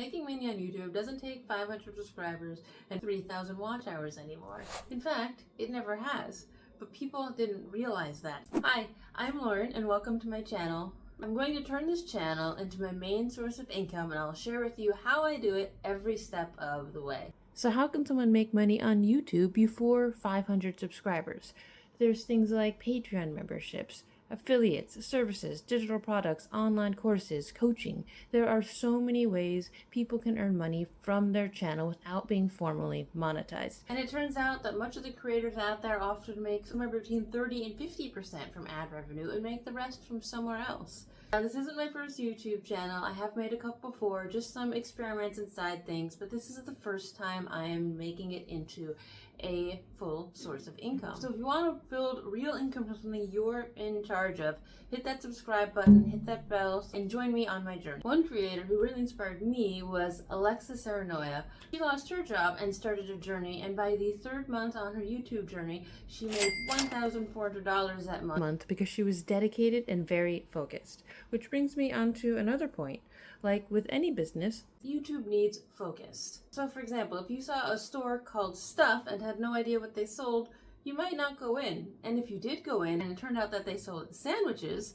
Making money on YouTube doesn't take 500 subscribers and 3,000 watch hours anymore. In fact, it never has. But people didn't realize that. Hi, I'm Lauren and welcome to my channel. I'm going to turn this channel into my main source of income, and I'll share with you how I do it every step of the way. So how can someone make money on YouTube before 500 subscribers? There's things like Patreon memberships, affiliates, services, digital products, online courses, coaching. There are so many ways people can earn money from their channel without being formally monetized. And it turns out that much of the creators out there often make somewhere between 30 and 50% from ad revenue and make the rest from somewhere else. Now, this isn't my first YouTube channel. I have made a couple before, just some experiments and side things, but this is the first time I am making it into a full source of income. So if you want to build real income from something you're in charge of, hit that subscribe button, hit that bell, and join me on my journey. One creator who really inspired me was Alexa Serenoya. She lost her job and started a journey, and by the third month on her YouTube journey, she made $1,400 that month because she was dedicated and very focused. Which brings me on to another point. Like with any business, YouTube needs focus. So for example, if you saw a store called Stuff and had no idea what they sold, you might not go in. And if you did go in and it turned out that they sold sandwiches,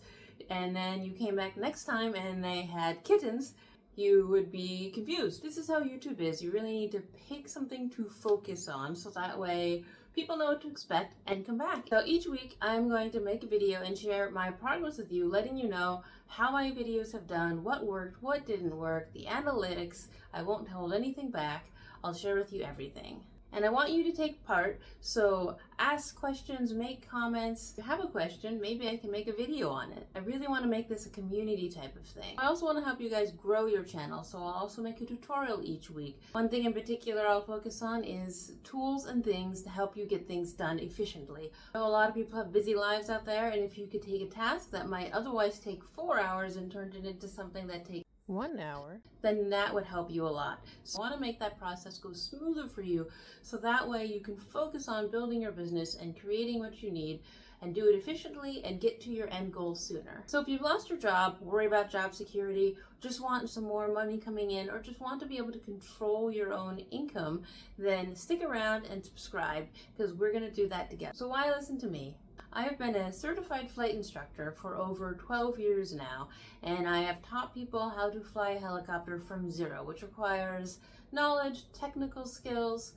and then you came back next time and they had kittens, you would be confused. This is how YouTube is. You really need to pick something to focus on so that way people know what to expect and come back. So each week I'm going to make a video and share my progress with you, letting you know how my videos have done, what worked, what didn't work, the analytics. I won't hold anything back. I'll share with you everything. And I want you to take part, so ask questions, make comments. If you have a question, maybe I can make a video on it. I really want to make this a community type of thing. I also want to help you guys grow your channel, so I'll also make a tutorial each week. One thing in particular I'll focus on is tools and things to help you get things done efficiently. I know a lot of people have busy lives out there, and if you could take a task that might otherwise take 4 hours and turn it into something that takes 1 hour, then that would help you a lot. So I want to make that process go smoother for you, so that way you can focus on building your business and creating what you need and do it efficiently and get to your end goal sooner. So if you've lost your job, worry about job security, just want some more money coming in, or just want to be able to control your own income, then stick around and subscribe, because we're going to do that together. So why listen to me? I have been a certified flight instructor for over 12 years now, and I have taught people how to fly a helicopter from zero, which requires knowledge, technical skills,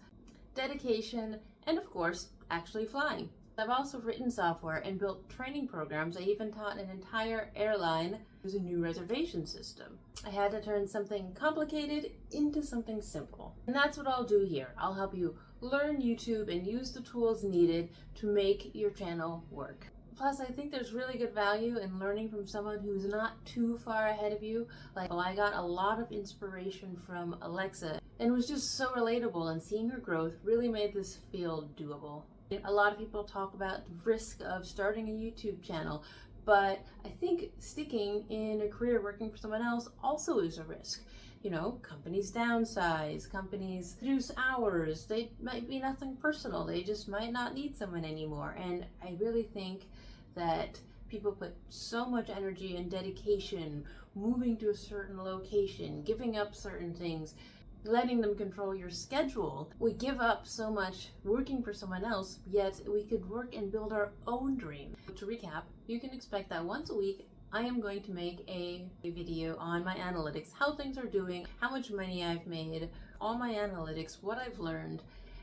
dedication, and of course, actually flying. I've also written software and built training programs. I even taught an entire airline use a new reservation system. I had to turn something complicated into something simple. And that's what I'll do here. I'll help you learn YouTube and use the tools needed to make your channel work. Plus, I think there's really good value in learning from someone who's not too far ahead of you. Like, I got a lot of inspiration from Alexa and was just so relatable, and seeing her growth really made this feel doable. A lot of people talk about the risk of starting a YouTube channel, but I think sticking in a career working for someone else also is a risk. You know, companies downsize, companies reduce hours, they might be nothing personal, they just might not need someone anymore. And I really think that people put so much energy and dedication moving to a certain location, giving up certain things, letting them control your schedule. We give up so much working for someone else, yet we could work and build our own dream. To recap, you can expect that once a week I am going to make a video on my analytics, how things are doing, how much money I've made, all my analytics, what I've learned.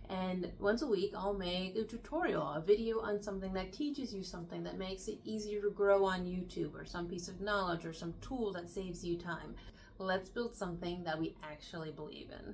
And once a week I'll make a tutorial, a video on something that teaches you something that makes it easier to grow on YouTube, or some piece of knowledge or some tool that saves you time. Let's build something that we actually believe in.